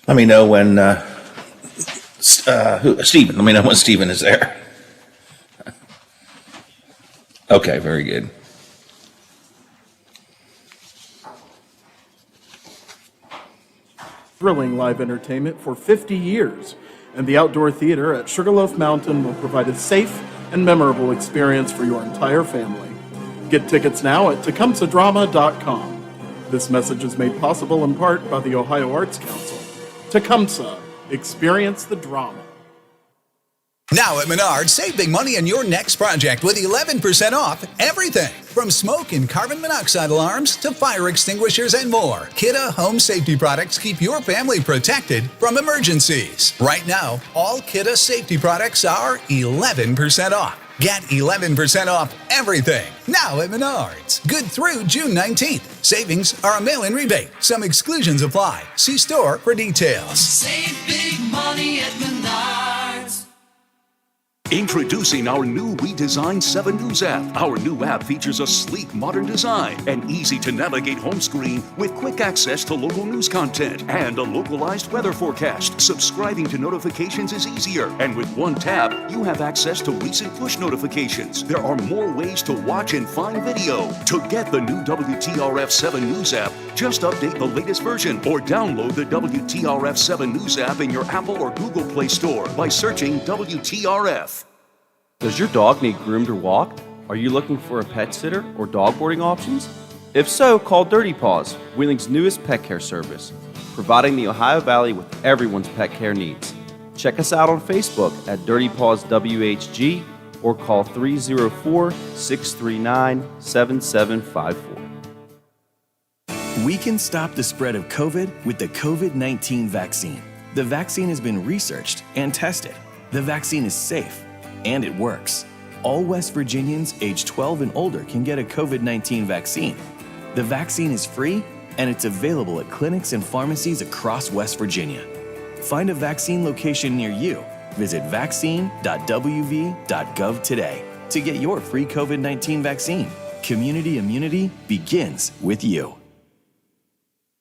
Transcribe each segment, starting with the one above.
Let me know when Stephen. Let me know when Stephen is there. Okay, very good. Thrilling live entertainment for 50 years, and the Outdoor Theater at Sugarloaf Mountain will provide a safe and memorable experience for your entire family. Get tickets now at tecumsehdrama.com. This message is made possible in part by the Ohio Arts Council. Tecumseh, experience the drama. Now at Menards, save big money on your next project with 11% off everything. From smoke and carbon monoxide alarms to fire extinguishers and more. Kidde home safety products keep your family protected from emergencies. Right now, all Kidde safety products are 11% off. Get 11% off everything now at Menards. Good through June 19th. Savings are a mail-in rebate. Some exclusions apply. See store for details. Save big money at Menards. Introducing our new redesigned 7 News app. Our new app features a sleek, modern design and easy-to-navigate home screen with quick access to local news content and a localized weather forecast. Subscribing to notifications is easier, and with one tap, you have access to recent push notifications. There are more ways to watch and find video. To get the new WTRF 7 News app, just update the latest version or download the WTRF 7 News app in your Apple or Google Play Store by searching WTRF. Does your dog need groomed or walked? Are you looking for a pet sitter or dog boarding options? If so, call Dirty Paws, Wheeling's newest pet care service, providing the Ohio Valley with everyone's pet care needs. Check us out on Facebook at Dirty Paws WHG or call 304-639-7754. We can stop the spread of COVID with the COVID-19 vaccine. The vaccine has been researched and tested. The vaccine is safe. And it works. All West Virginians age 12 and older can get a COVID-19 vaccine. The vaccine is free and it's available at clinics and pharmacies across West Virginia. Find a vaccine location near you. Visit vaccine.wv.gov today to get your free COVID-19 vaccine. Community immunity begins with you.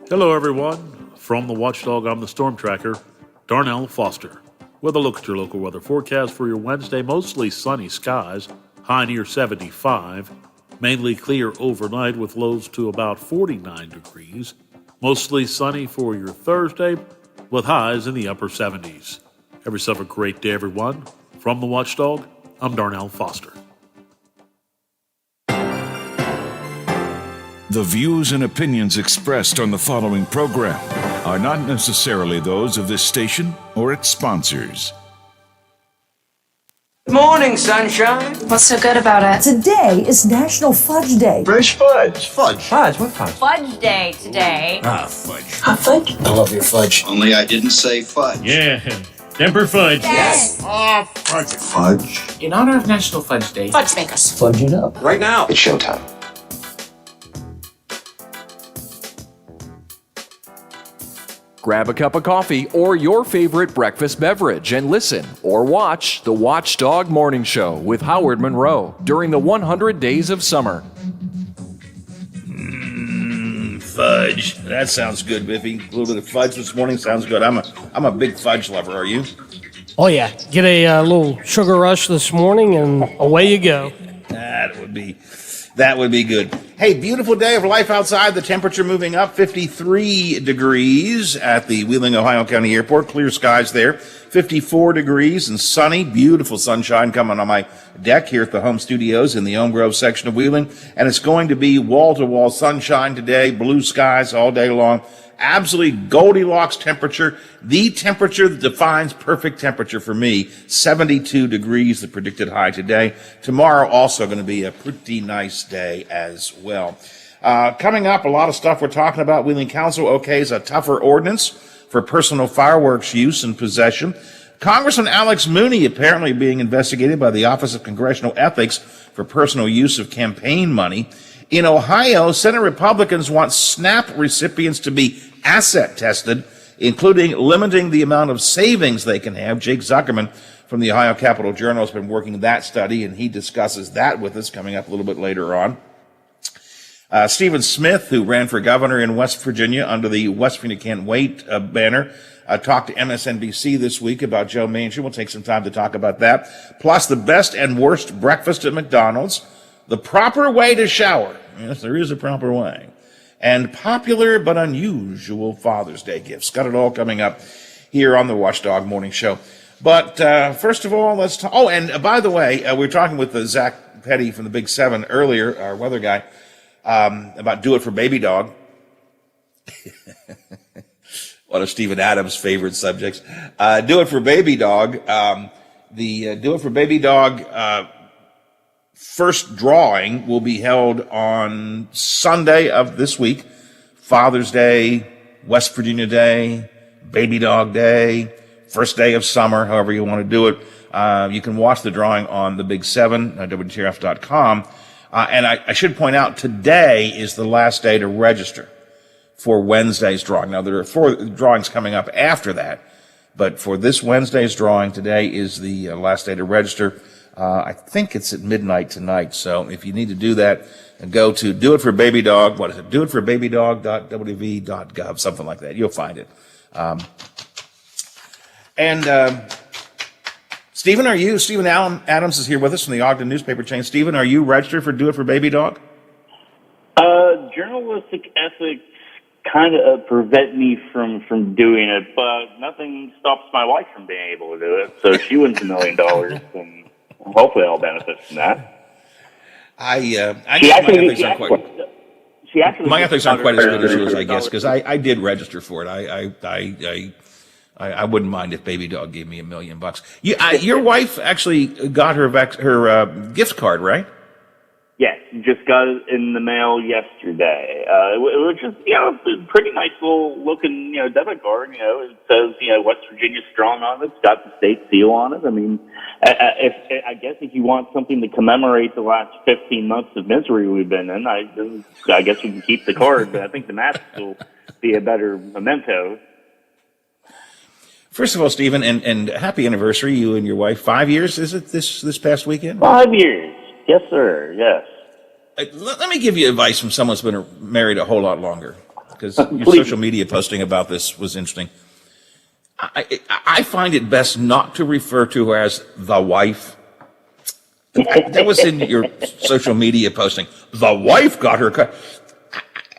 Hello, everyone. From the Watchdog, I'm the Storm Tracker, Darnell Foster. With a look at your local weather forecast for your Wednesday, mostly sunny skies, high near 75. Mainly clear overnight with lows to about 49 degrees. Mostly sunny for your Thursday with highs in the upper 70s. Have yourself a great day, everyone. From the Watchdog, I'm Darnell Foster. The views and opinions expressed on the following program are not necessarily those of this station or its sponsors. Morning, sunshine. What's so good about it? Today is National Fudge Day. Fresh fudge. Fudge, what fudge? Fudge Day today. Fudge. Hot fudge? I love your fudge. Only I didn't say fudge. Yeah, temper fudge. Yes. Fudge. Fudge. In honor of National Fudge Day, Fudge makers. Fudge it up. right now. It's showtime. Grab a cup of coffee or your favorite breakfast beverage and listen or watch the Watchdog Morning Show with Howard Monroe during the 100 Days of Summer. Fudge. That sounds good, Biffy. A little bit of fudge this morning sounds good. I'm a big fudge lover. Are you? Oh, yeah. Get a little sugar rush this morning and away you go. That would be good. Hey, beautiful day of life outside. The temperature moving up 53 degrees at the Wheeling, Ohio County Airport. Clear skies there. 54 degrees and sunny. Beautiful sunshine coming on my deck here at the home studios in the Elm Grove section of Wheeling. And it's going to be wall-to-wall sunshine today. Blue skies all day long. Absolutely Goldilocks temperature, the temperature that defines perfect temperature for me. 72 degrees, the predicted high today. Tomorrow also going to be a pretty nice day as well. Coming up, a lot of stuff we're talking about. Wheeling Council okays a tougher ordinance for personal fireworks use and possession. Congressman Alex Mooney apparently being investigated by the Office of Congressional Ethics for personal use of campaign money. In Ohio, Senate Republicans want SNAP recipients to be asset tested, including limiting the amount of savings they can have. Jake Zuckerman from the Ohio Capitol Journal has been working that study, and he discusses that with us coming up a little bit later on. Stephen Smith, who ran for governor in West Virginia under the West Virginia Can't Wait banner, talked to MSNBC this week about Joe Manchin. We'll take some time to talk about that. Plus, the best and worst breakfast at McDonald's, the proper way to shower. Yes, there is a proper way. And popular but unusual Father's Day gifts. Got it all coming up here on the Watchdog Morning Show. But first of all, let's talk. Oh, and by the way, we were talking with Zach Petty from the Big Seven earlier, our weather guy, about Do It for Baby Dog. One of Stephen Adams' favorite subjects. Do It for Baby Dog. The Do It for Baby Dog first drawing will be held on Sunday of this week. Father's Day, West Virginia Day, Baby Dog Day, first day of summer, however you want to do it. You can watch the drawing on the Big Seven, WTRF.com. And I should point out, today is the last day to register for Wednesday's drawing. Now, there are 4 drawings coming up after that, but for this Wednesday's drawing, today is the last day to register. I think it's at midnight tonight, so if you need to do that, go to Do It for Baby Dog. What is it? doitforbabydog.wv.gov, something like that. You'll find it. Stephen, Stephen Adams is here with us from the Ogden newspaper chain. Stephen, are you registered for Do It for Baby Dog? Journalistic ethics kind of prevent me from doing it, but nothing stops my wife from being able to do it. So she wins $1 million, and hopefully I'll benefit from that. My ethics aren't quite as good as yours, I guess, because I did register for it. I wouldn't mind if Baby Dog gave me $1 million. Your wife actually got her gift card, right? Yes, just got it in the mail yesterday. It was just, a pretty nice little looking, debit card. It says, West Virginia Strong on it. It's got the state seal on it. I mean, I guess if you want something to commemorate the last 15 months of misery we've been in, I guess we can keep the card, but I think the mask will be a better memento. First of all, Stephen, and happy anniversary, you and your wife. 5 years, is it, this past weekend? 5 years. Yes, sir. Yes. Let me give you advice from someone who's been married a whole lot longer, because your social media posting about this was interesting. I find it best not to refer to her as the wife. That was in your social media posting. The wife got her cut.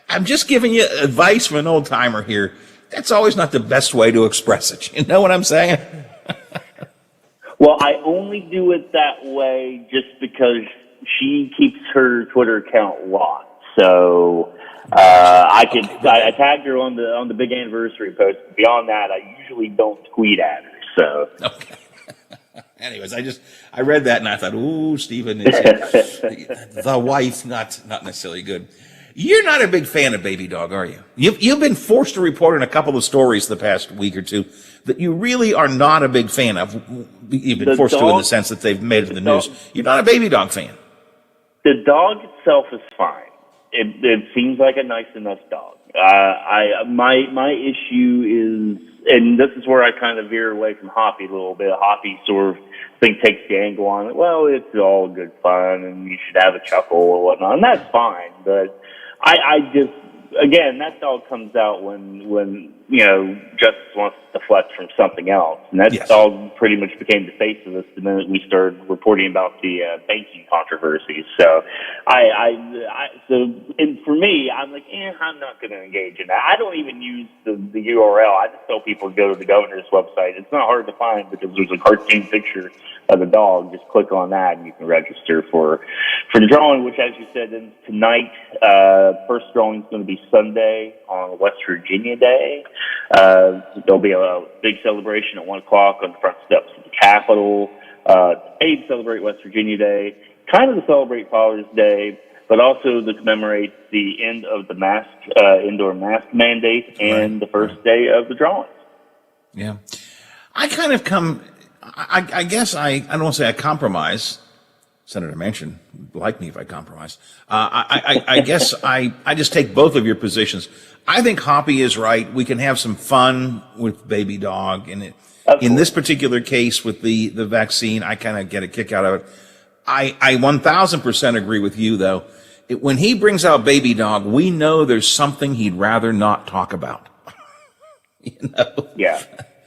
I'm just giving you advice from an old timer here. That's always not the best way to express it. You know what I'm saying? Well, I only do it that way just because she keeps her Twitter account locked. So I tagged her on the big anniversary post. Beyond that, I usually don't tweet at her. So okay. Anyways, I read that and I thought, ooh, Stephen, the wife, not necessarily good. You're not a big fan of Baby Dog, are you? You've been forced to report in a couple of stories the past week or two that you really are not a big fan of. You've been forced to in the sense that they've made it to the news. You're not a Baby Dog fan. The dog itself is fine. It seems like a nice enough dog. My issue is, and this is where I kind of veer away from Hoppy a little bit. Hoppy sort of takes the angle on it. Well, it's all good fun, and you should have a chuckle or whatnot, and that's fine. But I just, again, that dog comes out when Justice wants to deflect from something else, and that dog pretty much became the face of us the minute we started reporting about the banking controversies. So, and for me, I'm like, I'm not going to engage in that. I don't even use the URL. I just tell people to go to the governor's website. It's not hard to find because there's a cartoon picture of the dog. Just click on that and you can register for the drawing, which, as you said, is tonight. First drawing is going to be Sunday on West Virginia Day. There'll be a big celebration at 1 o'clock on the front steps of the Capitol. To celebrate West Virginia Day, kind of to celebrate Father's Day, but also to commemorate the end of the indoor mask mandate and the first day of the drawings. Yeah. I kind of I guess I don't want to say I compromise. Senator Manchin would like me if I compromise. I guess I just take both of your positions. I think Hoppy is right. We can have some fun with Baby Dog. And in this particular case with the vaccine, I kind of get a kick out of it. I 1,000% agree with you, though. When he brings out Baby Dog, we know there's something he'd rather not talk about. Yeah,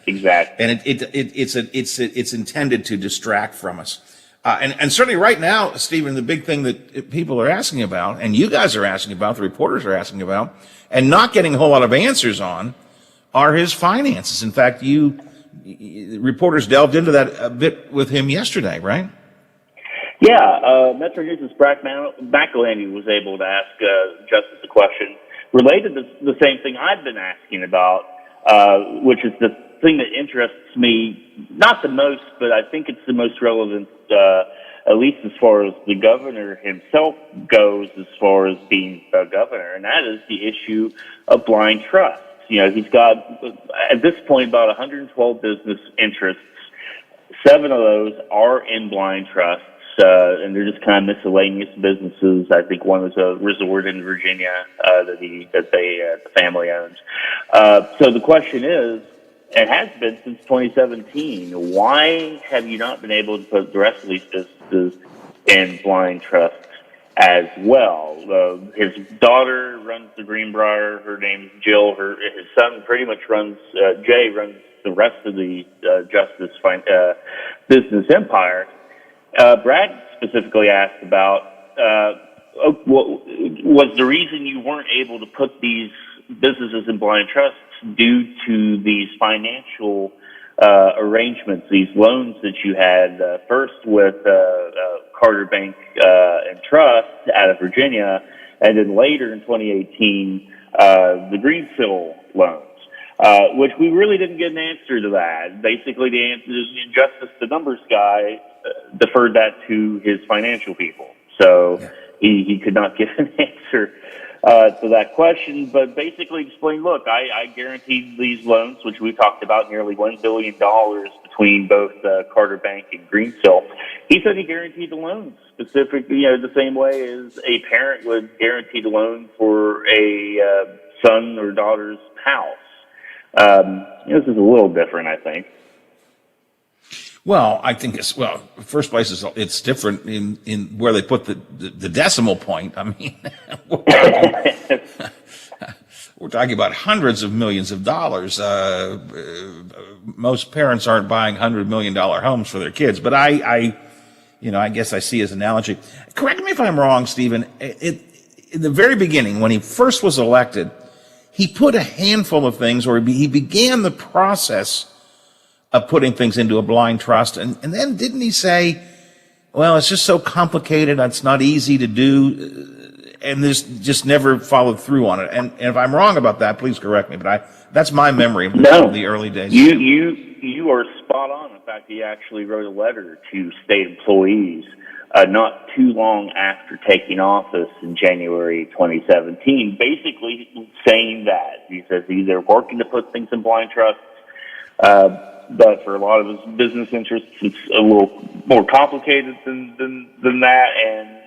exactly. And it's intended to distract from us. And certainly right now, Stephen, the big thing that people are asking about, and you guys are asking about, the reporters are asking about, and not getting a whole lot of answers on, are his finances. In fact, reporters delved into that a bit with him yesterday, right? Yeah, Metro News' Brack McElhaney was able to ask Justice a question related to the same thing I've been asking about, which is the thing that interests me, not the most, but I think it's the most relevant, at least as far as the governor himself goes, as far as being the governor, and that is the issue of blind trust. He's got, at this point, about 112 business interests. 7 of those are in blind trusts, and they're just kind of miscellaneous businesses. I think one was a resort in Virginia that the family owns. So the question is, it has been since 2017. Why have you not been able to put the rest of these businesses in blind trust as well? His daughter runs the Greenbrier. Her name's Jill. His son pretty much Jay runs the rest of the Justice business empire. Brad specifically asked about was the reason you weren't able to put these businesses in blind trusts due to these financial arrangements, these loans that you had first with Carter Bank and Trust out of Virginia, and then later in 2018, the Greensill loans, which we really didn't get an answer to that. Basically, the answer is Justice, the numbers guy, deferred that to his financial people. So he could not give an answer to that question, but basically explained, look, I guaranteed these loans, which we talked about, nearly $1 billion between both Carter Bank and Greensill. He said he guaranteed the loans specifically, the same way as a parent would guarantee the loan for a son or daughter's house. This is a little different, I think. Well, I think first place it's different in where they put the decimal point. I mean, we're talking about hundreds of millions of dollars. Most parents aren't buying $100 million homes for their kids, but I guess I see his analogy. Correct me if I'm wrong, Stephen. In the very beginning, when he first was elected, he put a handful of things, or he began the process of putting things into a blind trust. And then didn't he say, well, it's just so complicated, it's not easy to do, and this just never followed through on it. And if I'm wrong about that, please correct me, but that's my memory of the early days. You are spot on. In fact, he actually wrote a letter to state employees not too long after taking office in January 2017, basically saying that. He says they're working to put things in blind trust, but for a lot of his business interests, it's a little more complicated than that, and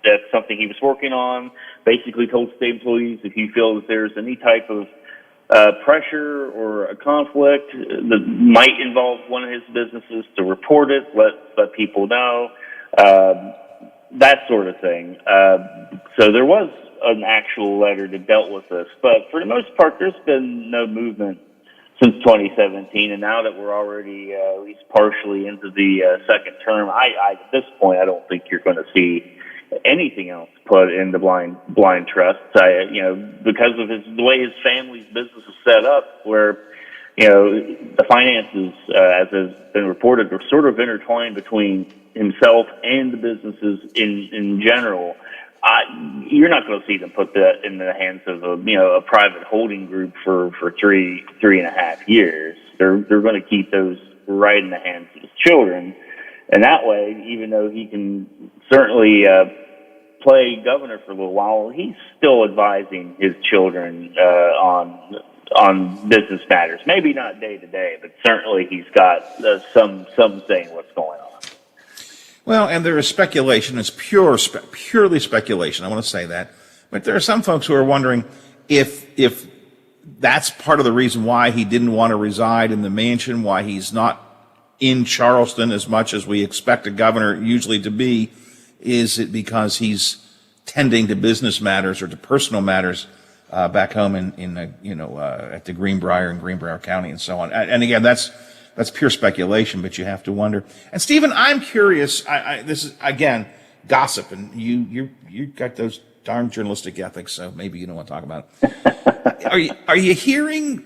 that's something he was working on. Basically told state employees, if you feel that there's any type of pressure or a conflict that might involve one of his businesses, to report it, let people know. That sort of thing. So there was an actual letter that dealt with this, but for the most part, there's been no movement since 2017, and now that we're already at least partially into the second term, at this point, I don't think you're going to see anything else put into blind trusts. Because of the way his family's business is set up, where the finances, as has been reported, are sort of intertwined between himself and the businesses in general. You're not going to see them put that in the hands of a private holding group for 3.5 years. They're going to keep those right in the hands of his children, and that way, even though he can certainly play governor for a little while, he's still advising his children on business matters. Maybe not day to day, but certainly he's got some saying what's going on. Well, and there is speculation. It's purely speculation. I want to say that. But there are some folks who are wondering if that's part of the reason why he didn't want to reside in the mansion, why he's not in Charleston as much as we expect a governor usually to be. Is it because he's tending to business matters or to personal matters back home at the Greenbrier in Greenbrier County and so on? And again, that's pure speculation, but you have to wonder. And Stephen, I'm curious. This is again gossip, and you got those darn journalistic ethics, so maybe you don't want to talk about it. Are you hearing?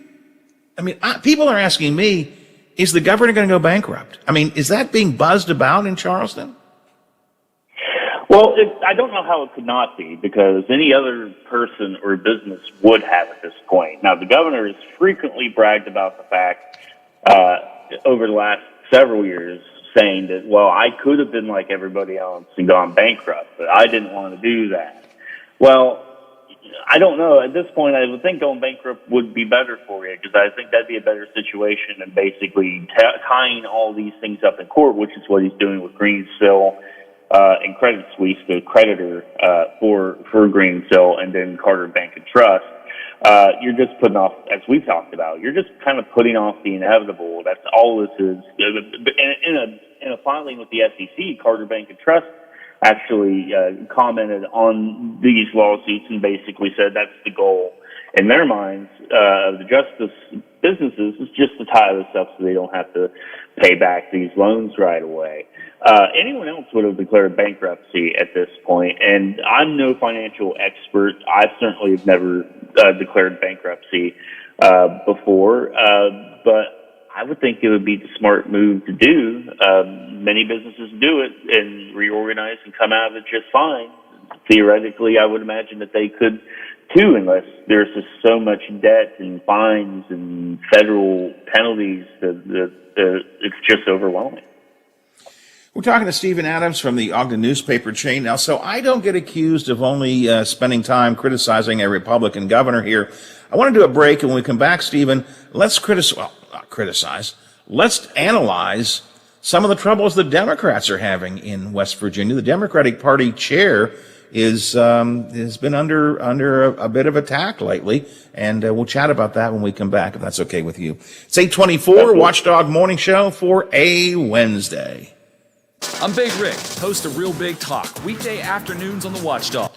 I mean, people are asking me, is the governor going to go bankrupt? I mean, is that being buzzed about in Charleston? Well, I don't know how it could not be, because any other person or business would have at this point. Now, the governor has frequently bragged about the fact over the last several years, saying that, well, I could have been like everybody else and gone bankrupt, but I didn't want to do that. Well, I don't know. At this point, I would think going bankrupt would be better for you, because I think that'd be a better situation than basically tying all these things up in court, which is what he's doing with Greensill and Credit Suisse, the creditor for Greensill, and then Carter Bank and Trust. You're just putting off, as we've talked about, you're just kind of putting off the inevitable. That's all this is. In a filing with the SEC, Carter Bank and Trust actually commented on these lawsuits and basically said that's the goal in their minds of the justice businesses, is just to tie this up so they don't have to pay back these loans right away. Anyone else would have declared bankruptcy at this point, and I'm no financial expert. I certainly have never declared bankruptcy before, but I would think it would be the smart move to do. Many businesses do it and reorganize and come out of it just fine. Theoretically, I would imagine that they could too, unless there's just so much debt and fines and federal penalties that it's just overwhelming. We're talking to Stephen Adams from the Ogden newspaper chain. Now, so I don't get accused of only spending time criticizing a Republican governor here. I want to do a break, and when we come back, Stephen, let's let's analyze some of the troubles the Democrats are having in West Virginia. The Democratic Party chair has been under a bit of attack lately, and we'll chat about that when we come back, if that's okay with you. It's 8:24, Watchdog Morning Show for a Wednesday. I'm Big Rick, host of Real Big Talk, weekday afternoons on the Watchdog.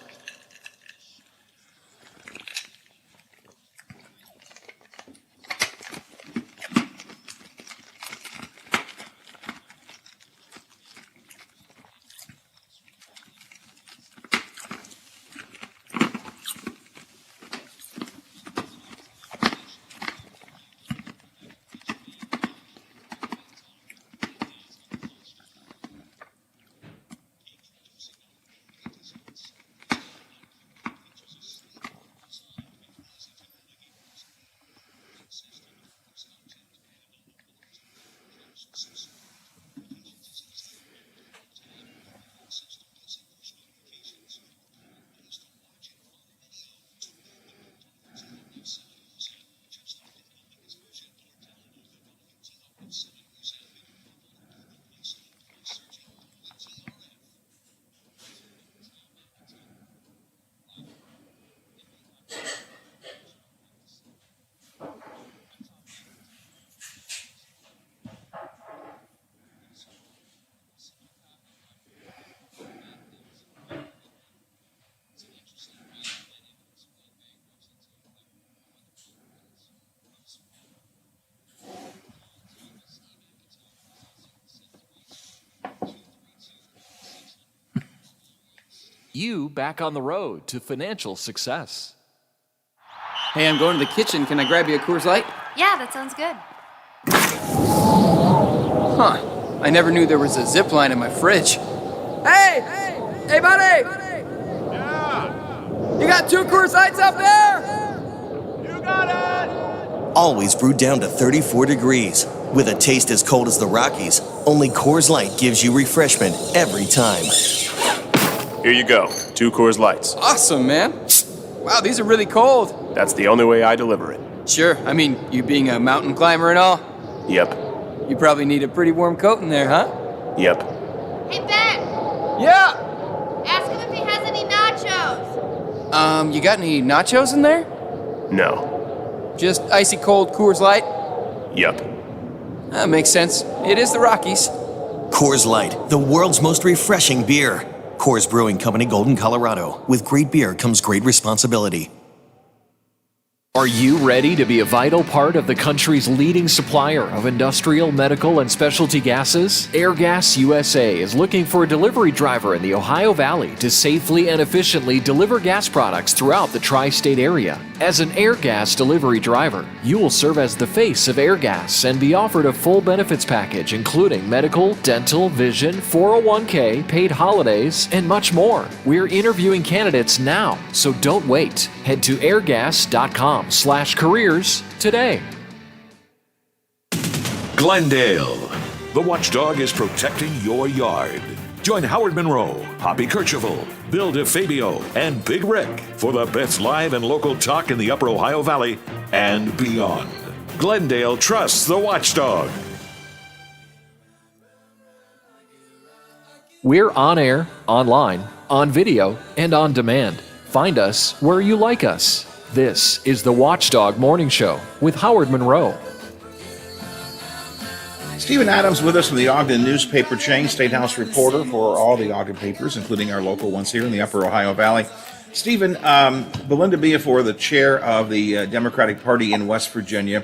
you back on the road to financial success. Hey, I'm going to the kitchen. Can I grab you a Coors Light? Yeah, that sounds good. Huh. I never knew there was a zip line in my fridge. Hey! Hey, buddy! Yeah! You got 2 Coors Lights up there? You got it! Always brewed down to 34 degrees. With a taste as cold as the Rockies, only Coors Light gives you refreshment every time. Here you go. 2 Coors Lights. Awesome, man. Wow, these are really cold. That's the only way I deliver it. Sure, I mean, you being a mountain climber and all. Yep. You probably need a pretty warm coat in there, huh? Yep. Hey, Ben! Yeah! Ask him if he has any nachos. You got any nachos in there? No. Just icy cold Coors Light? Yep. That makes sense. It is the Rockies. Coors Light, the world's most refreshing beer. Coors Brewing Company, Golden, Colorado. With great beer comes great responsibility. Are you ready to be a vital part of the country's leading supplier of industrial, medical, and specialty gases? Airgas USA is looking for a delivery driver in the Ohio Valley to safely and efficiently deliver gas products throughout the tri-state area. As an Airgas delivery driver, you will serve as the face of Airgas and be offered a full benefits package including medical, dental, vision, 401k, paid holidays, and much more. We're interviewing candidates now, so don't wait. Head to airgas.com/careers today. Glendale. The watchdog is protecting your yard. Join Howard Monroe, Hoppy Kercheval, Bill DeFabio, and Big Rick for the best live and local talk in the Upper Ohio Valley and beyond. Glendale trusts the watchdog. We're on air, online, on video, and on demand. Find us where you like us. This is the Watchdog Morning Show with Howard Monroe. Stephen Adams with us from the Ogden newspaper chain, State House reporter for all the Ogden papers, including our local ones here in the Upper Ohio Valley. Stephen, Belinda Beafor, the chair of the Democratic Party in West Virginia,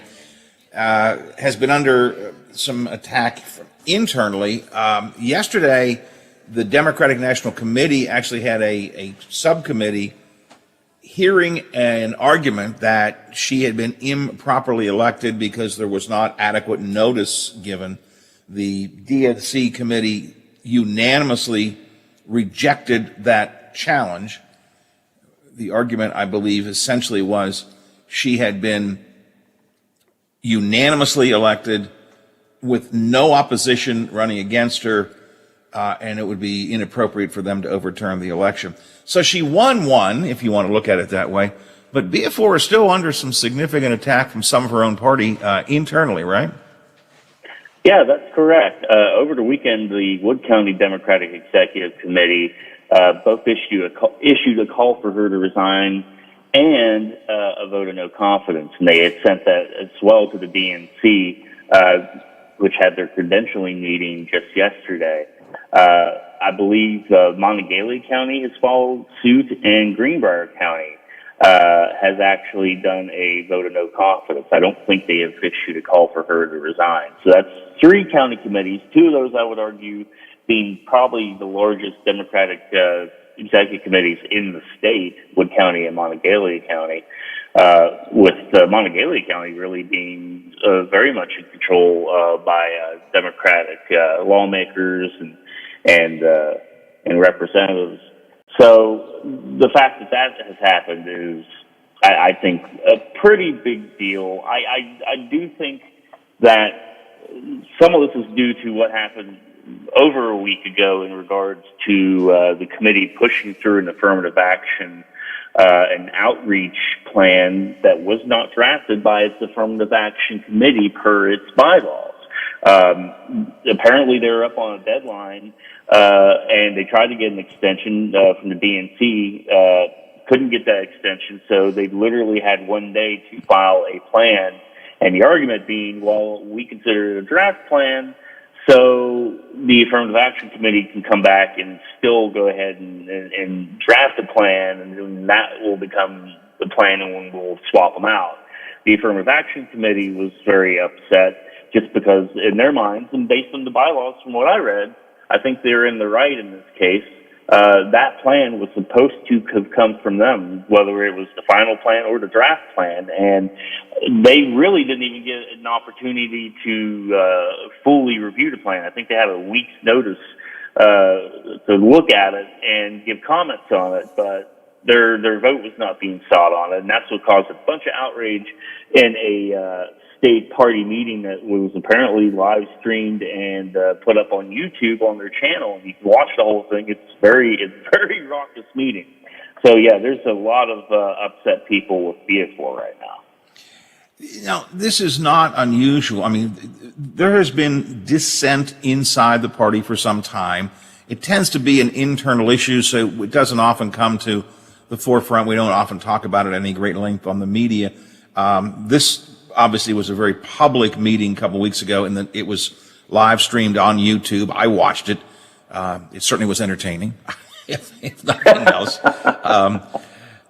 has been under some attack internally. Yesterday, the Democratic National Committee actually had a subcommittee hearing an argument that she had been improperly elected because there was not adequate notice given. The DNC committee unanimously rejected that challenge. The argument, I believe, essentially was she had been unanimously elected with no opposition running against her, and it would be inappropriate for them to overturn the election. So she won one, if you want to look at it that way, but Beafor is still under some significant attack from some of her own party internally, right? Yeah, that's correct. Over the weekend, the Wood County Democratic Executive Committee both issued a call for her to resign and a vote of no confidence, and they had sent that as well to the DNC, which had their credentialing meeting just yesterday. I believe Monongalia County has followed suit, and Greenbrier County has actually done a vote of no confidence. I don't think they have issued a call for her to resign. So that's 3 county committees. 2 of those, I would argue, being probably the largest Democratic executive committees in the state, Wood County and Monongalia County, with Monongalia County really being very much in control by Democratic lawmakers and representatives. So the fact that that has happened is, I think, a pretty big deal. I do think that some of this is due to what happened over a week ago in regards to the committee pushing through an affirmative action an outreach plan that was not drafted by its affirmative action committee per its bylaws. Apparently they were up on a deadline, and they tried to get an extension from the DNC, couldn't get that extension, so they literally had one day to file a plan. And the argument being, well, we consider it a draft plan, so the Affirmative Action Committee can come back and still go ahead and draft a plan, and then that will become the plan, and we'll swap them out. The Affirmative Action Committee was very upset just because in their minds, and based on the bylaws from what I read, I think they're in the right in this case. that plan was supposed to have come from them, whether it was the final plan or the draft plan, and they really didn't even get an opportunity to fully review the plan. I think they had a week's notice to look at it and give comments on it, but their vote was not being sought on it, and that's what caused a bunch of outrage in a state party meeting that was apparently live streamed and put up on YouTube on their channel. And you can watch the whole thing. It's very raucous meeting. So yeah, there's a lot of upset people with BS4 right now. Now, this is not unusual. I mean, there has been dissent inside the party for some time. It tends to be an internal issue, so it doesn't often come to the forefront. We don't often talk about it at any great length on the media. This obviously was a very public meeting a couple weeks ago, and then it was live streamed on YouTube. I watched it. It certainly was entertaining, if nothing else.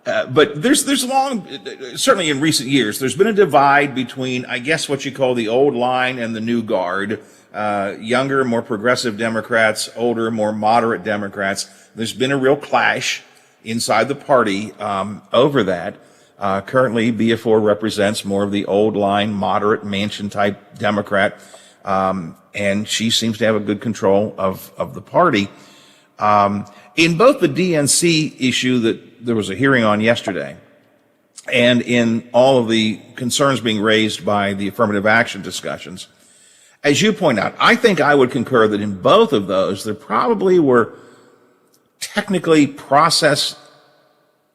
But there's long, certainly in recent years, there's been a divide between, I guess, what you call the old line and the new guard. Younger, more progressive Democrats, older, more moderate Democrats. There's been a real clash inside the party over that. Currently, BF4 represents more of the old line, moderate, Manchin-type Democrat, and she seems to have a good control of the party. In both the DNC issue that there was a hearing on yesterday, and in all of the concerns being raised by the affirmative action discussions, as you point out, I think I would concur that in both of those, there probably were technically process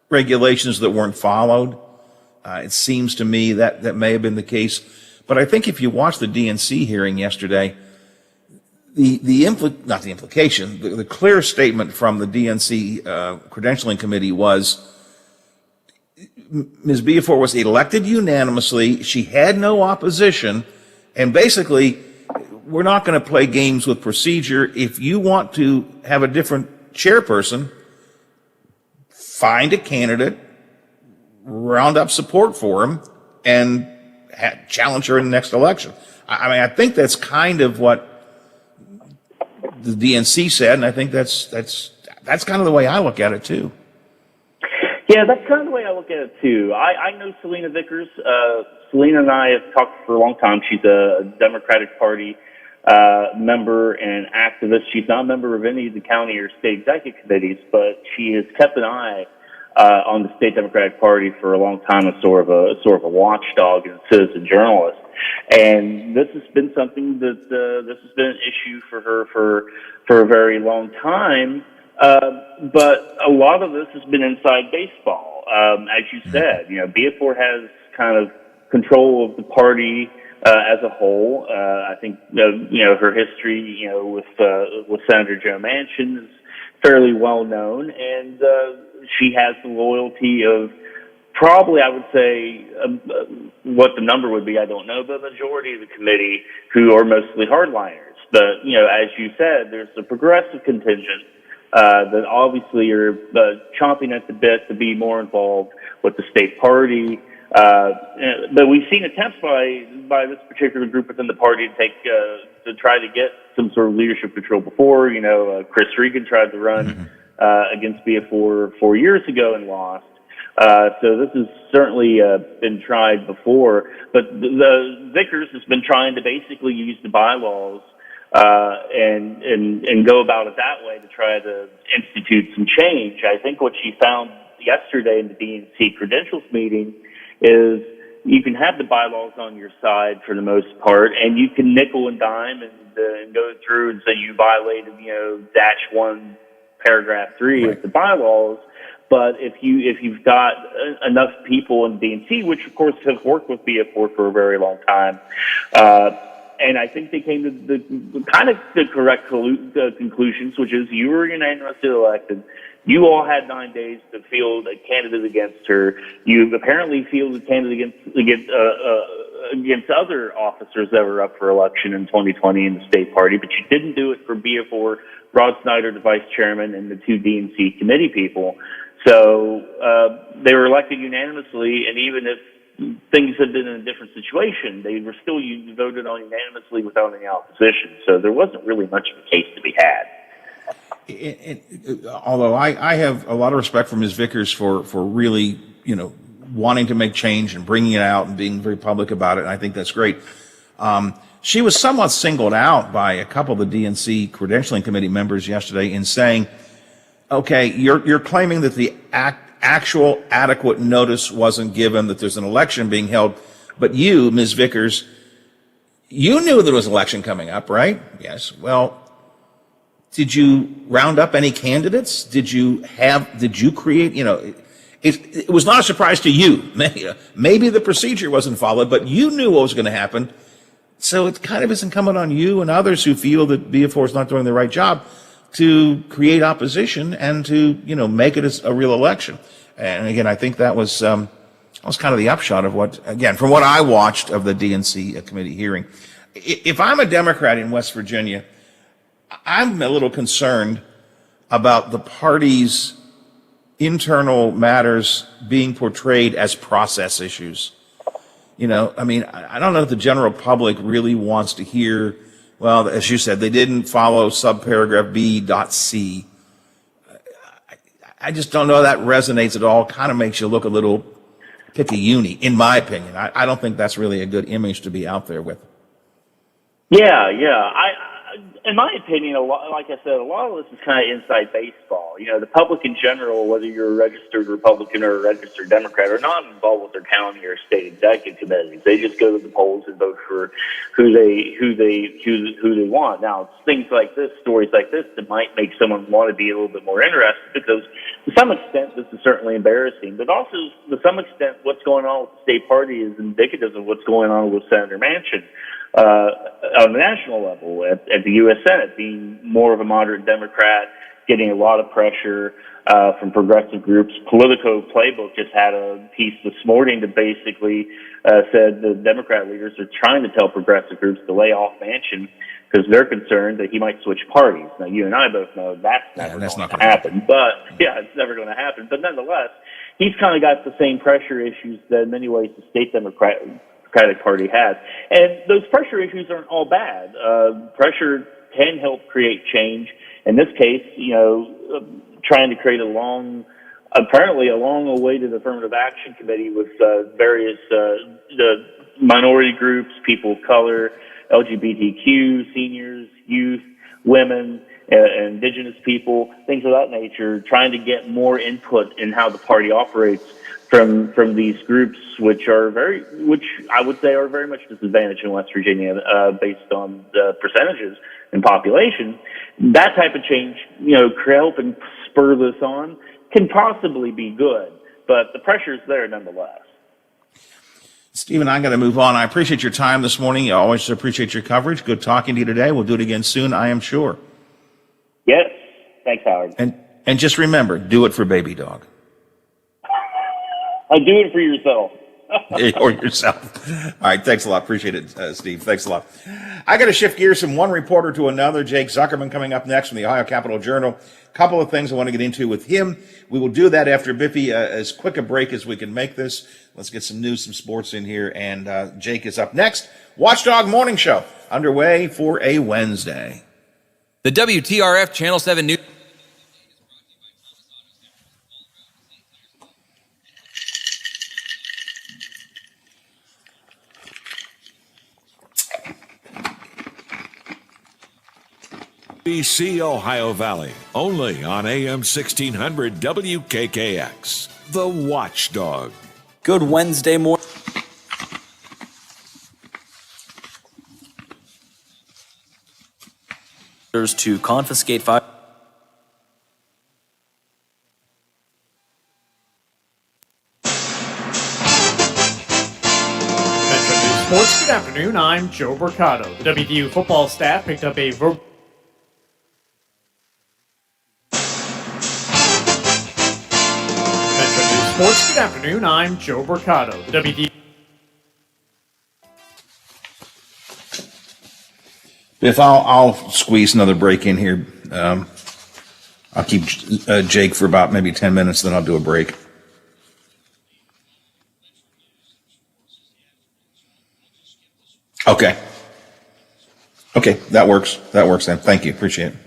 regulations that weren't followed. It seems to me that may have been the case. But I think if you watch the DNC hearing yesterday, the clear statement from the DNC credentialing committee was Ms. Biafor was elected unanimously. She had no opposition. And basically, we're not going to play games with procedure. If you want to have a different chairperson, find a candidate, round up support for him, and challenge her in the next election. I mean, I think that's kind of what the DNC said, and I think that's kind of the way I look at it too. Yeah, that's kind of the way I look at it too. I know Selena Vickers. Selena and I have talked for a long time. She's a Democratic Party member and activist. She's not a member of any of the county or state executive committees, but she has kept an eye on the state Democratic Party for a long time as sort of a watchdog and citizen journalist. And this has been something that this has been an issue for her for a very long time. But a lot of this has been inside baseball. As you said, BF4 has kind of control of the party as a whole. I think her history with Senator Joe Manchin is fairly well known, and she has the loyalty of probably, I would say, what the number would be, I don't know, but the majority of the committee who are mostly hardliners. But, as you said, there's a progressive contingent that obviously are chomping at the bit to be more involved with the state party. But we've seen attempts by this particular group within the party to try to get some sort of leadership control before. Chris Regan tried to run against BF4 4 years ago and lost. So this has certainly been tried before. But the Vickers has been trying to basically use the bylaws and go about it that way to try to institute some change. I think what she found yesterday in the DNC credentials meeting is you can have the bylaws on your side for the most part, and you can nickel and dime and go through and say you violated, -1 paragraph 3 of the bylaws. But if you've got enough people in DNC, which of course have worked with BF4 for a very long time, and I think they came to the correct conclusions, which is you were unanimously elected. You all had 9 days to field a candidate against her. You apparently fielded a candidate against other officers that were up for election in 2020 in the state party, but you didn't do it for BF4, Rod Snyder, the vice chairman, and the 2 DNC committee people. So they were elected unanimously, and even if things had been in a different situation, they were still voted on unanimously without any opposition. So there wasn't really much of a case to be had. although I have a lot of respect for Ms. Vickers for really, wanting to make change and bringing it out and being very public about it. And I think that's great. She was somewhat singled out by a couple of the DNC credentialing committee members yesterday in saying, okay, you're claiming that the actual adequate notice wasn't given, that there's an election being held, but you, Ms. Vickers, you knew there was an election coming up, right? Yes. Well, did you round up any candidates? Did you create, it was not a surprise to you. Maybe the procedure wasn't followed, but you knew what was going to happen. So it kind of is incumbent on you and others who feel that BF4 is not doing the right job to create opposition and to, make it a real election. And again, I think that was kind of the upshot of from what I watched of the DNC committee hearing. If I'm a Democrat in West Virginia, I'm a little concerned about the party's internal matters being portrayed as process issues. I don't know if the general public really wants to hear, well, as you said, they didn't follow subparagraph B.C. I just don't know that resonates at all. Kind of makes you look a little picky-uni, in my opinion. I don't think that's really a good image to be out there with. Yeah. In my opinion, like I said, a lot of this is kind of inside baseball. The public in general, whether you're a registered Republican or a registered Democrat, are not involved with their county or state executive committees. They just go to the polls and vote for who they want. Now, it's things like this, stories like this, that might make someone want to be a little bit more interested, because to some extent this is certainly embarrassing, but also to some extent what's going on with the state party is indicative of what's going on with Senator Manchin. On the national level, at the U.S. Senate, being more of a moderate Democrat, getting a lot of pressure from progressive groups. Politico Playbook just had a piece this morning that basically said the Democrat leaders are trying to tell progressive groups to lay off Manchin because they're concerned that he might switch parties. Now, you and I both know that's never going to happen. But, it's never going to happen. But nonetheless, he's kind of got the same pressure issues that in many ways the state Democratic Party has. And those pressure issues aren't all bad. Pressure can help create change. In this case, trying to create apparently a long-awaited affirmative action committee with various the minority groups, people of color, LGBTQ, seniors, youth, women, indigenous people, things of that nature, trying to get more input in how the party operates from these groups, which I would say are very much disadvantaged in West Virginia, based on the percentages in population. That type of change, helping spur this on can possibly be good, but the pressure is there nonetheless. Stephen, I'm going to move on. I appreciate your time this morning. I always appreciate your coverage. Good talking to you today. We'll do it again soon, I am sure. Yes. Thanks, Howard. And just remember, do it for Baby Dog. I'll do it for yourself. Or yourself. All right. Thanks a lot. Appreciate it, Steve. Thanks a lot. I got to shift gears from one reporter to another. Jake Zuckerman coming up next from the Ohio Capital Journal. Couple of things I want to get into with him. We will do that after Biffy, as quick a break as we can make this. Let's get some news, some sports in here. And Jake is up next. Watchdog Morning Show underway for a Wednesday. The WTRF Channel 7 News. BC Ohio Valley, only on AM 1600 WKKX. The Watchdog. Good Wednesday morning. To confiscate five. Sports, good afternoon. I'm Joe Mercado. The WVU football staff picked up a verbal. Sports, good afternoon. I'm Joe Mercado. The WVU. Biff, I'll squeeze another break in here. I'll keep Jake for about maybe 10 minutes, then I'll do a break. Okay. Okay, that works. That works then. Thank you. Appreciate it.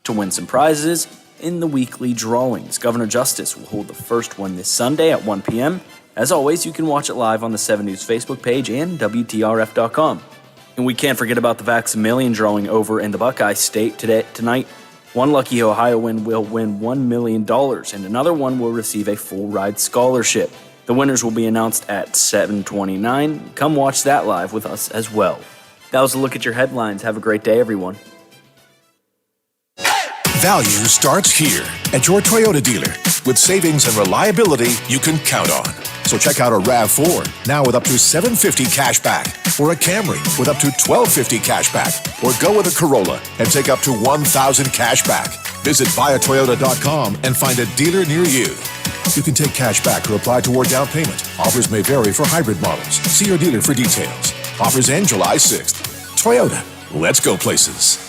to win some prizes in the weekly drawings. Governor Justice will hold the first one this Sunday at 1 p.m. As always, you can watch it live on the 7 News Facebook page and WTRF.com. And we can't forget about the Vax-A-Million drawing over in the Buckeye State tonight. One lucky Ohioan will win $1 million, and another one will receive a full-ride scholarship. The winners will be announced at 7:29. Come watch that live with us as well. That was a look at your headlines. Have a great day, everyone. Value starts here at your Toyota dealer with savings and reliability you can count on. So check out a RAV4 now with up to $750 cash back, or a Camry with up to $1,250 cash back, or go with a Corolla and take up to $1,000 cash back. Visit buyatoyota.com and find a dealer near you. You can take cash back or apply toward down payment. Offers may vary for hybrid models. See your dealer for details. Offers end July 6th. Toyota, let's go places.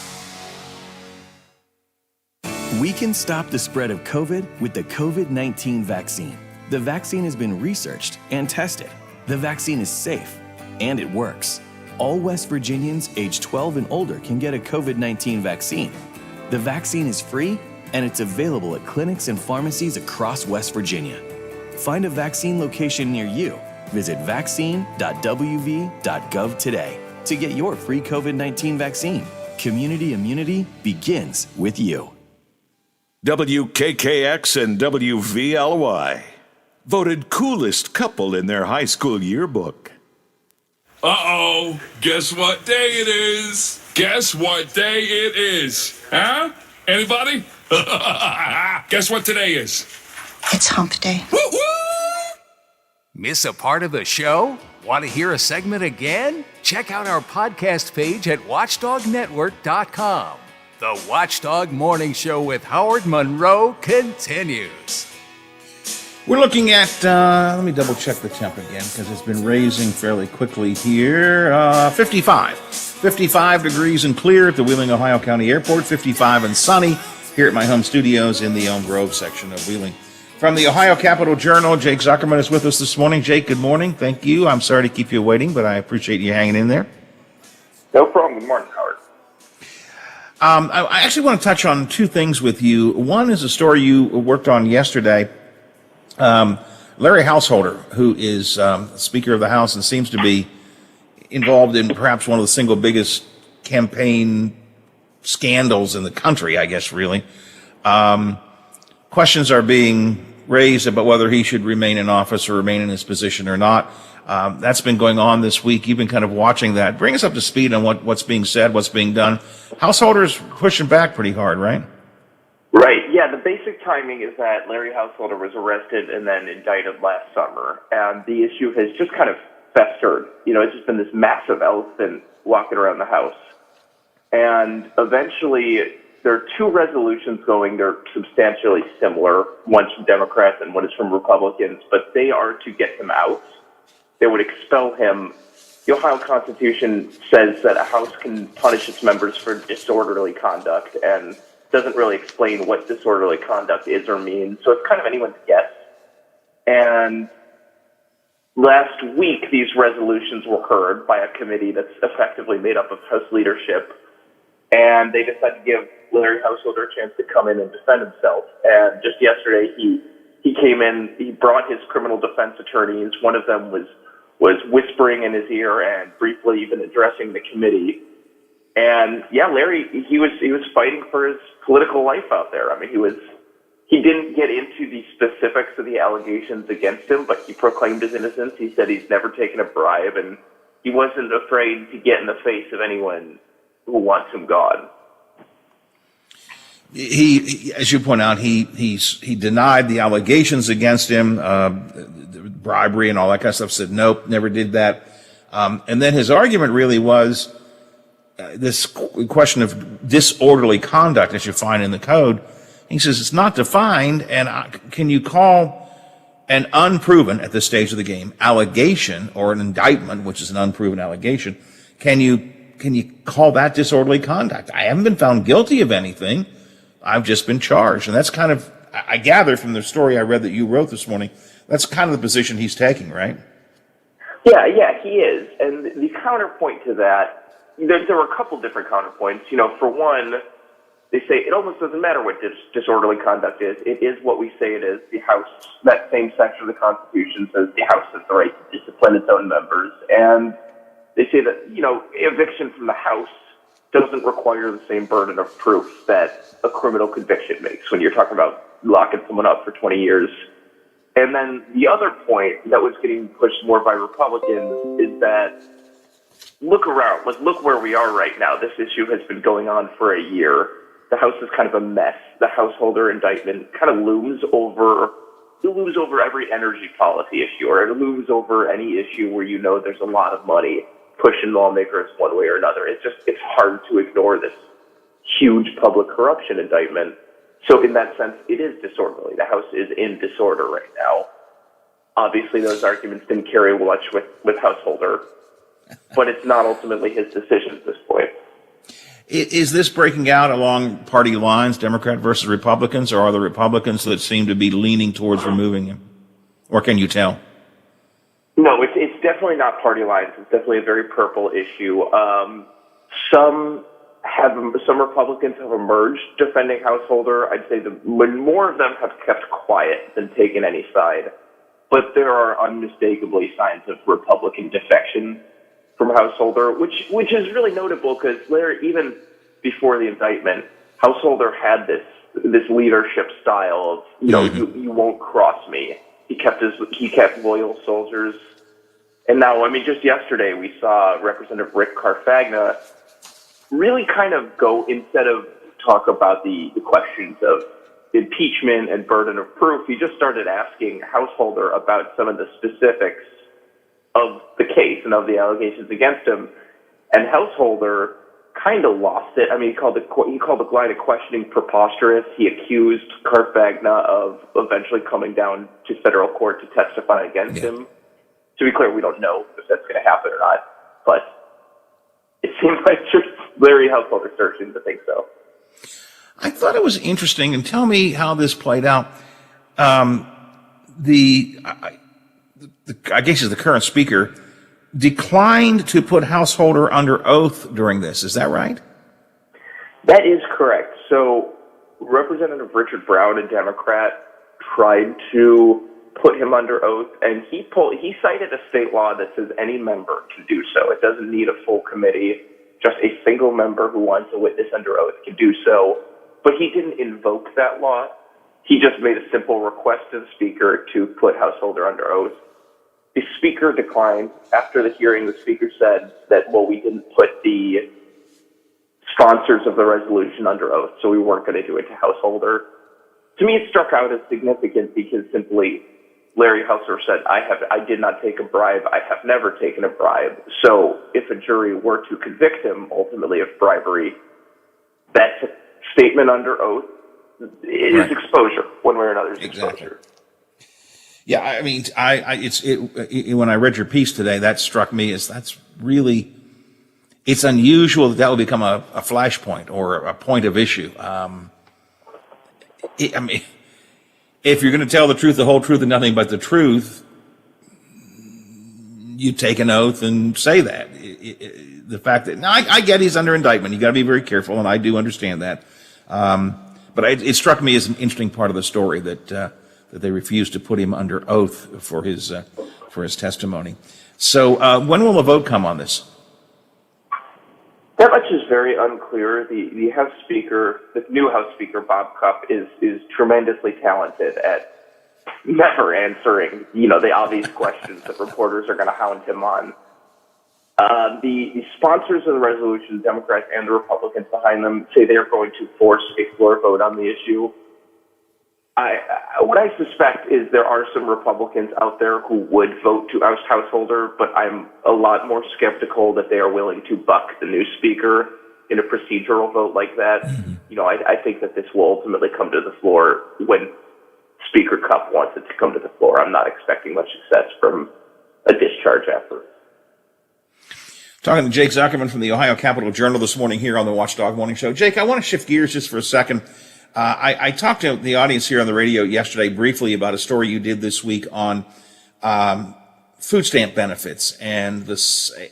We can stop the spread of COVID with the COVID-19 vaccine. The vaccine has been researched and tested. The vaccine is safe, and it works. All West Virginians age 12 and older can get a COVID-19 vaccine. The vaccine is free, and it's available at clinics and pharmacies across West Virginia. Find a vaccine location near you. Visit vaccine.wv.gov today to get your free COVID-19 vaccine. Community immunity begins with you. WKKX and WVLY voted coolest couple in their high school yearbook. Uh-oh, guess what day it is? Guess what day it is? Huh? Anybody? Guess what today is? It's hump day. Woo-woo! Miss a part of the show? Want to hear a segment again? Check out our podcast page at watchdognetwork.com. The Watchdog Morning Show with Howard Monroe continues. We're looking at, let me double check the temp again because it's been raising fairly quickly here. 55. 55 degrees and clear at the Wheeling, Ohio County Airport. 55 and sunny here at my home studios in the Elm Grove section of Wheeling. From the Ohio Capital Journal, Jake Zuckerman is with us this morning. Jake, good morning. Thank you. I'm sorry to keep you waiting, but I appreciate you hanging in there. No problem. Good morning, Howard. I actually want to touch on two things with you. One is a story you worked on yesterday. Larry Householder, who is Speaker of the House and seems to be involved in perhaps one of the single biggest campaign scandals in the country, I guess, really. Questions are being raised about whether he should remain in office or remain in his position or not. That's been going on this week. You've been kind of watching that. Bring us up to speed on what's being said, what's being done. Householder's pushing back pretty hard, right? Right. Yeah, the basic timing is that Larry Householder was arrested and then indicted last summer, and the issue has just kind of festered. You know, it's just been this massive elephant walking around the House. And eventually, there are two resolutions going. They're substantially similar. One's from Democrats and one is from Republicans, but they are to get him out. They would expel him. The Ohio Constitution says that a House can punish its members for disorderly conduct and doesn't really explain what disorderly conduct is or means. So it's kind of anyone's guess. And last week, these resolutions were heard by a committee that's effectively made up of House leadership. And they decided to give Larry Householder a chance to come in and defend himself. And just yesterday, he came in, he brought his criminal defense attorneys. One of them was whispering in his ear and briefly even addressing the committee. And yeah, Larry, he was fighting for his political life out there. I mean, he didn't get into the specifics of the allegations against him, but he proclaimed his innocence. He said he's never taken a bribe, and he wasn't afraid to get in the face of anyone who wants him gone. He, as you point out, he denied the allegations against him, bribery and all that kind of stuff. Said nope, never did that. And then his argument really was this question of disorderly conduct, as you find in the code. He says it's not defined, and can you call an unproven at this stage of the game allegation or an indictment, which is an unproven allegation? Can you call that disorderly conduct? I haven't been found guilty of anything. I've just been charged. And that's kind of, I gather from the story I read that you wrote this morning, that's kind of the position he's taking, right? Yeah, he is. And the counterpoint to that, there were a couple different counterpoints. You know, for one, they say it almost doesn't matter what disorderly conduct is. It is what we say it is. The House, that same section of the Constitution says the House has the right to discipline its own members. And they say that, eviction from the House doesn't require the same burden of proof that a criminal conviction makes when you're talking about locking someone up for 20 years. And then the other point that was getting pushed more by Republicans is that look around, look where we are right now. This issue has been going on for a year. The House is kind of a mess. The householder indictment kind of looms over every energy policy issue, or it looms over any issue where there's a lot of money pushing lawmakers one way or another. It's hard to ignore this huge public corruption indictment. So in that sense, it is disorderly. The House is in disorder right now. Obviously, those arguments didn't carry much with householder, but it's not ultimately his decision at this point. Is this breaking out along party lines, Democrat versus Republicans, or are the Republicans that seem to be leaning towards removing him? Or can you tell? No, it's definitely not party lines. It's definitely a very purple issue. Some Republicans have emerged defending householder. I'd say more of them have kept quiet than taken any side. But there are unmistakably signs of Republican defection from householder, which is really notable because even before the indictment, householder had this leadership style of you won't cross me. He kept loyal soldiers, and now just yesterday we saw Representative Rick Carfagna really kind of go, instead of talk about the questions of impeachment and burden of proof, he just started asking householder about some of the specifics of the case and of the allegations against him. And householder kind of lost it. He called the line of questioning preposterous. He accused Carfagna of eventually coming down to federal court to testify against him. To be clear, we don't know if that's going to happen or not, but it seems like just Larry Householder searching to think so. I thought it was interesting, and tell me how this played out. I guess the current speaker declined to put householder under oath during this. Is that right? That is correct. So Representative Richard Brown, a Democrat, tried to put him under oath, and he cited a state law that says any member can do so. It doesn't need a full committee. Just a single member who wants a witness under oath can do so. But he didn't invoke that law. He just made a simple request to the speaker to put householder under oath. The speaker declined. After the hearing, the speaker said that, we didn't put the sponsors of the resolution under oath, so we weren't going to do it to householder. To me, it struck out as significant because simply Larry Householder said, I did not take a bribe. I have never taken a bribe. So if a jury were to convict him ultimately of bribery, that statement under oath is exposure, one way or another. Exposure. Yeah, when I read your piece today, that struck me as it's unusual that will become a flashpoint or a point of issue. If you're going to tell the truth, the whole truth, and nothing but the truth, you take an oath and say that. The fact that, I get he's under indictment. You got to be very careful, and I do understand that. But it struck me as an interesting part of the story that they refused to put him under oath for his testimony. So when will a vote come on this? That much is very unclear. The House Speaker, the new House Speaker, Bob Cupp, is tremendously talented at never answering, the obvious questions that reporters are going to hound him on. The sponsors of the resolution, Democrats and the Republicans behind them, say they are going to force a floor vote on the issue. What I suspect is there are some Republicans out there who would vote to oust householder, but I'm a lot more skeptical that they are willing to buck the new speaker in a procedural vote like that. I think that this will ultimately come to the floor when Speaker Cupp wants it to come to the floor. I'm not expecting much success from a discharge effort. Talking to Jake Zuckerman from the Ohio Capital Journal this morning here on the Watchdog Morning Show. Jake, I want to shift gears just for a second. I talked to the audience here on the radio yesterday briefly about a story you did this week on food stamp benefits and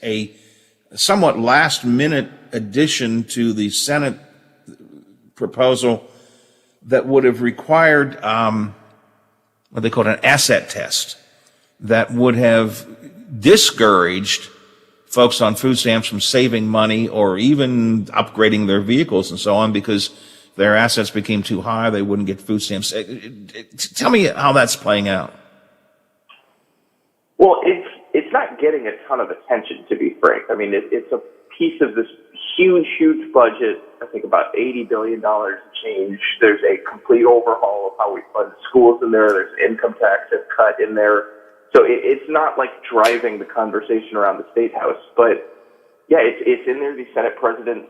a somewhat last-minute addition to the Senate proposal that would have required what they call an asset test that would have discouraged folks on food stamps from saving money or even upgrading their vehicles and so on because their assets became too high, they wouldn't get food stamps. Tell me how that's playing out. Well, it's not getting a ton of attention, to be frank. I mean, it's a piece of this huge budget. I think about $80 billion change. There's a complete overhaul of how we fund schools in there. There's income tax that's cut in there. So it's not like driving the conversation around the State House. But, yeah, it's in there. The Senate president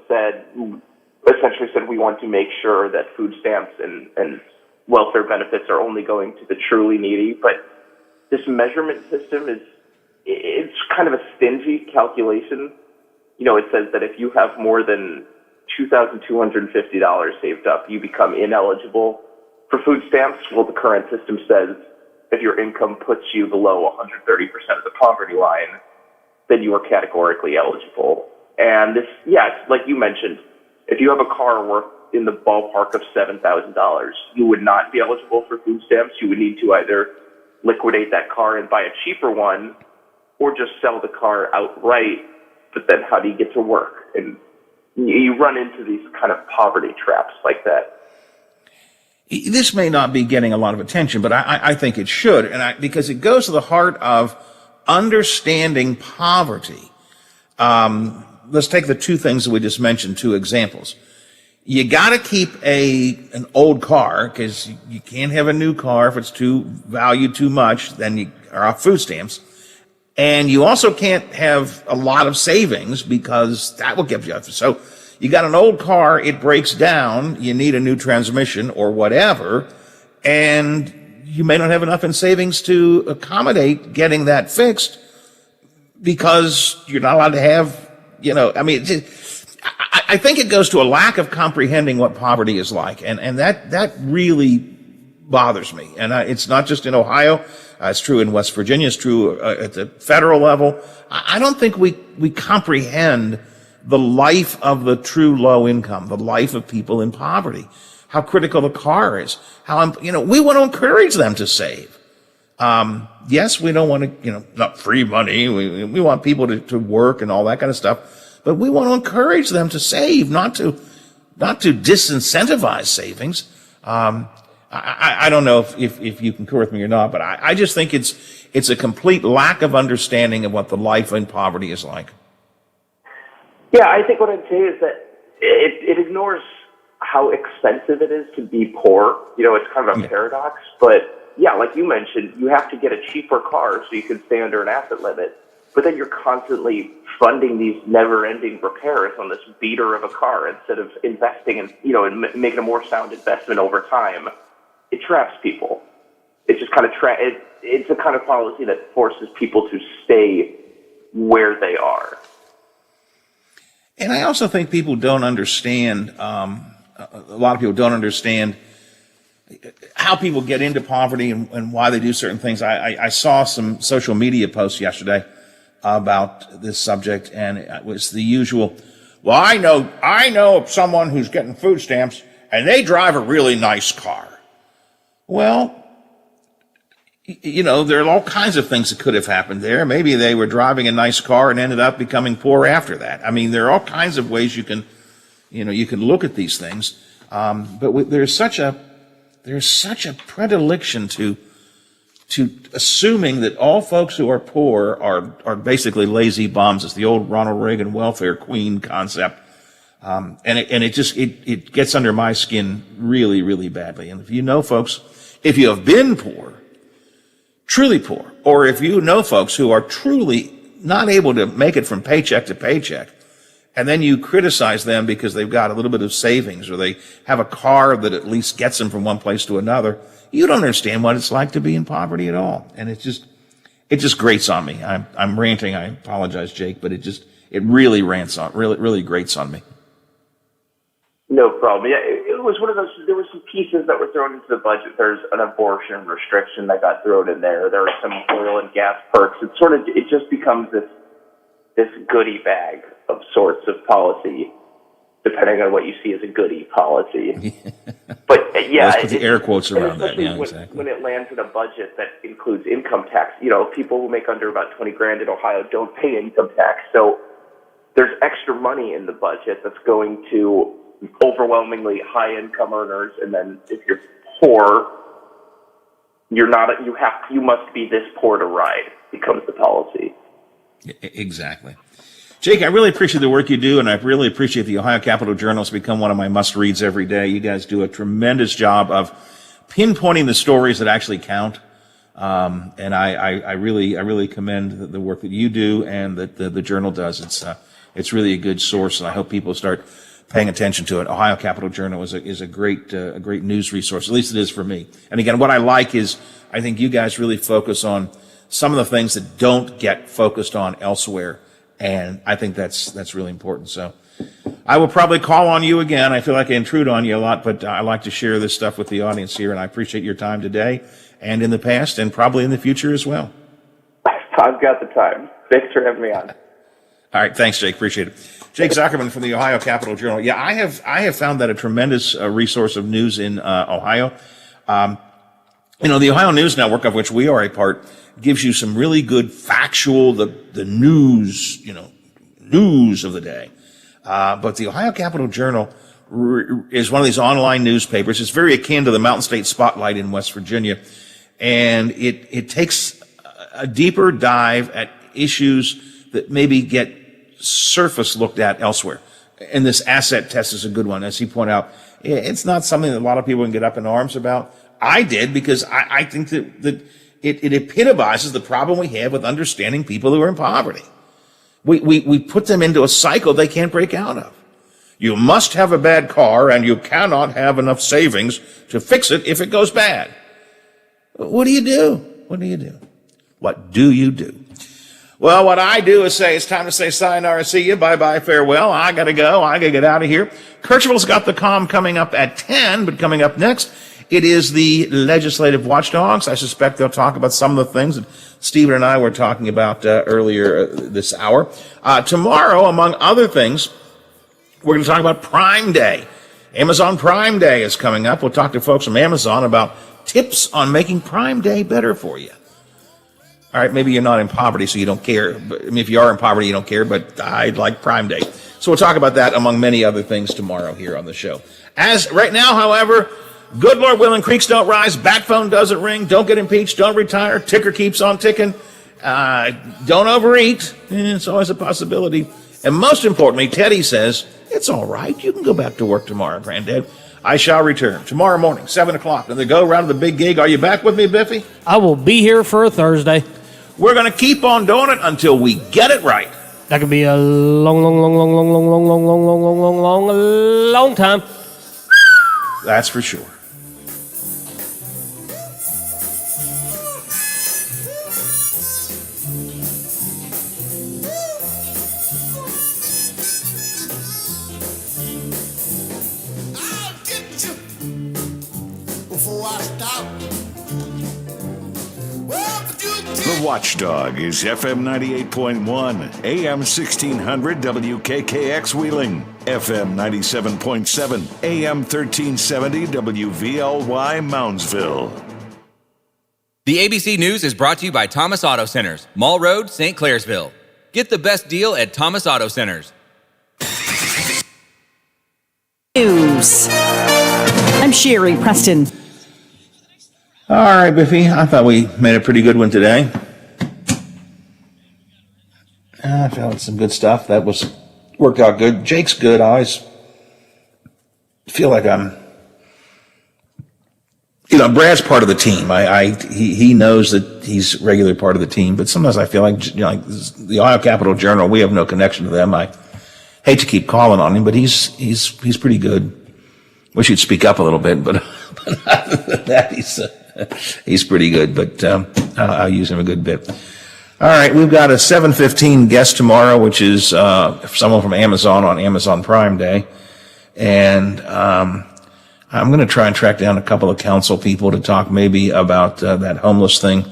essentially said we want to make sure that food stamps and welfare benefits are only going to the truly needy. But this measurement system it's kind of a stingy calculation. You know, it says that if you have more than $2,250 saved up, you become ineligible for food stamps. Well, the current system says if your income puts you below 130% of the poverty line, then you are categorically eligible. And this, like you mentioned, if you have a car worth in the ballpark of $7,000, you would not be eligible for food stamps. You would need to either liquidate that car and buy a cheaper one or just sell the car outright. But then how do you get to work? And you run into these kind of poverty traps like that. This may not be getting a lot of attention, but I think it should, because it goes to the heart of understanding poverty. Let's take the two things that we just mentioned, two examples. You got to keep an old car because you can't have a new car if it's valued too much. Then you are off food stamps, and you also can't have a lot of savings because that will give you up. So you got an old car, it breaks down, you need a new transmission or whatever, and you may not have enough in savings to accommodate getting that fixed because you're not allowed to have, I think it goes to a lack of comprehending what poverty is like, and that really bothers me. And it's not just in Ohio, it's true in West Virginia, it's true at the federal level. I don't think we comprehend the life of the true low income, the life of people in poverty, how critical the car is, we want to encourage them to save. Yes, we don't want to, not free money. We want people to work and all that kind of stuff, but we want to encourage them to save, not to disincentivize savings. I don't know if you concur with me or not, but I just think it's a complete lack of understanding of what the life in poverty is like. Yeah, I think what I'd say is that it ignores how expensive it is to be poor. It's kind of a paradox, but yeah, like you mentioned, you have to get a cheaper car so you can stay under an asset limit, but then you're constantly funding these never-ending repairs on this beater of a car instead of investing in, and making a more sound investment over time. It traps people. It's just kind of it's a kind of policy that forces people to stay where they are. And I also think people don't understand, a lot of people don't understand how people get into poverty and why they do certain things. I saw some social media posts yesterday about this subject, and it was the usual, well, I know of someone who's getting food stamps, and they drive a really nice car. Well, there are all kinds of things that could have happened there. Maybe they were driving a nice car and ended up becoming poor after that. I mean, there are all kinds of ways you can look at these things. But there's such a predilection to assuming that all folks who are poor are basically lazy bums. It's the old Ronald Reagan welfare queen concept. And it gets under my skin really, really badly. And if you know folks, if you have been poor, truly poor, or if you know folks who are truly not able to make it from paycheck to paycheck, and then you criticize them because they've got a little bit of savings or they have a car that at least gets them from one place to another, you don't understand what it's like to be in poverty at all. And it just grates on me. I'm ranting. I apologize, Jake, but it really really grates on me. No problem. Yeah, it was one of those, there were some pieces that were thrown into the budget. There's an abortion restriction that got thrown in there. There were some oil and gas perks. It just becomes this goodie bag of sorts of policy. depending on what you see as a goodie policy. But yeah, let's put the air quotes around that. Especially Yeah, exactly. when it lands in a budget that includes income tax. People who make under about 20 grand in Ohio don't pay income tax, so there's extra money in the budget that's going to overwhelmingly high income earners, and then if you're poor, you must be this poor to ride becomes the policy. Exactly. Jake, I really appreciate the work you do, and I really appreciate the Ohio Capital Journal. It's become one of my must-reads every day. You guys do a tremendous job of pinpointing the stories that actually count. And I really commend the work that you do and that the Journal does. It's really a good source, and I hope people start paying attention to it. Ohio Capital Journal is a great news resource. At least it is for me. And again, what I like is I think you guys really focus on some of the things that don't get focused on elsewhere. And I think that's really important. So I will probably call on you again. I feel like I intrude on you a lot, but I like to share this stuff with the audience here, and I appreciate your time today and in the past and probably in the future as well. I've got the time. Thanks for having me on. All right. Thanks, Jake. Appreciate it. Jake Zuckerman from the Ohio Capital Journal. Yeah, I have found that a tremendous resource of news in Ohio. The Ohio News Network, of which we are a part, gives you some really good factual, the news, news of the day. But the Ohio Capital Journal is one of these online newspapers. It's very akin to the Mountain State Spotlight in West Virginia. And it takes a deeper dive at issues that maybe get surface looked at elsewhere. And this asset test is a good one. As he pointed out, it's not something that a lot of people can get up in arms about. I did, because I think that it epitomizes the problem we have with understanding people who are in poverty. We put them into a cycle they can't break out of. You must have a bad car, and you cannot have enough savings to fix it if it goes bad. What do you do? What do you do? What do you do? Well, what I do is say, it's time to say sayonara, see you, bye-bye, farewell. I gotta go. I gotta get out of here. Kirchhoff's got the comm coming up at 10, but coming up next, it is the legislative watchdogs. I suspect they'll talk about some of the things that Stephen and I were talking about earlier this hour. Tomorrow, among other things, we're going to talk about Prime Day. Amazon Prime Day is coming up. We'll talk to folks from Amazon about tips on making Prime Day better for you. All right, maybe you're not in poverty, so you don't care. But, if you are in poverty, you don't care, but I'd like Prime Day. So we'll talk about that among many other things tomorrow here on the show. As right now, however, good Lord willing, creeks don't rise, bat phone doesn't ring, don't get impeached, don't retire, ticker keeps on ticking, don't overeat. It's always a possibility. And most importantly, Teddy says, it's all right. You can go back to work tomorrow, Granddad. I shall return tomorrow morning, 7 o'clock. And they go around to the big gig. Are you back with me, Biffy? I will be here for a Thursday. We're going to keep on doing it until we get it right. That could be a long time. That's for sure. The Watchdog is FM 98.1, AM 1600 WKKX Wheeling, FM 97.7, AM 1370 WVLY Moundsville. The ABC News is brought to you by Thomas Auto Centers, Mall Road, St. Clairsville. Get the best deal at Thomas Auto Centers. News. I'm Sherry Preston. All right, Biffy. I thought we made a pretty good one today. I found some good stuff. That worked out good. Jake's good. I always feel like Brad's part of the team. He knows that he's a regular part of the team, but sometimes I feel like the Ohio Capital Journal, we have no connection to them. I hate to keep calling on him, but he's pretty good. Wish he'd speak up a little bit, but other than that, he's pretty good, but I'll use him a good bit. All right, we've got a 7:15 guest tomorrow, which is someone from Amazon on Amazon Prime Day. And I'm going to try and track down a couple of council people to talk maybe about that homeless thing,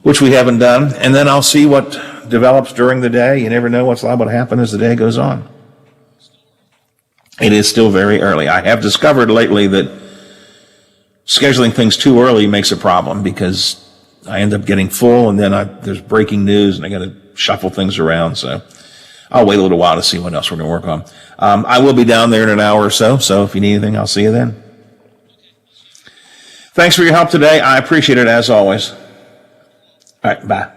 which we haven't done. And then I'll see what develops during the day. You never know what's liable to happen as the day goes on. It is still very early. I have discovered lately that scheduling things too early makes a problem because I end up getting full and then there's breaking news and I got to shuffle things around. So I'll wait a little while to see what else we're going to work on. I will be down there in an hour or so. So if you need anything, I'll see you then. Thanks for your help today. I appreciate it as always. All right. Bye.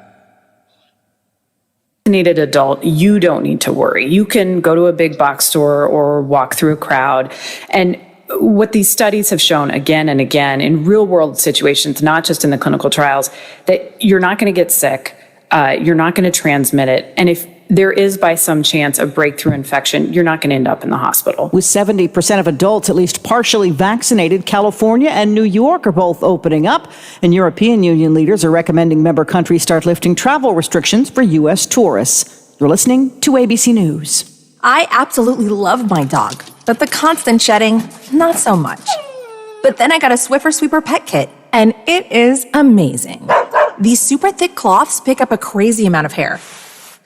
Vaccinated adult, you don't need to worry. You can go to a big box store or walk through a crowd. And what these studies have shown again and again in real world situations, not just in the clinical trials, that you're not going to get sick, you're not going to transmit it. And if there is by some chance a breakthrough infection, you're not going to end up in the hospital. With 70% of adults at least partially vaccinated, California and New York are both opening up, and European Union leaders are recommending member countries start lifting travel restrictions for U.S. tourists. You're listening to ABC News. I absolutely love my dog, but the constant shedding, not so much. But then I got a Swiffer Sweeper pet kit, and it is amazing. These super thick cloths pick up a crazy amount of hair.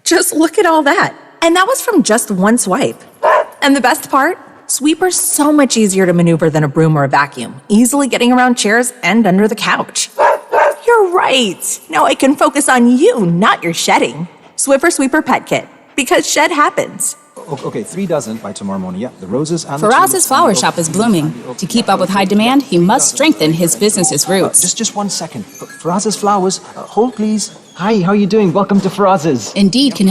Just look at all that. And that was from just one swipe. And the best part? Sweeper's so much easier to maneuver than a broom or a vacuum, easily getting around chairs and under the couch. You're right. Now I can focus on you, not your shedding. Swiffer Sweeper Pet Kit, because shed happens. Okay, 3 dozen by tomorrow morning. Yeah, the roses and Faraz's flower shop is blooming. To keep up with high demand, he must strengthen his business's roots. Just 1 second. Faraz's flowers. Hold, please. Hi, how are you doing? Welcome to Faraz's. Indeed can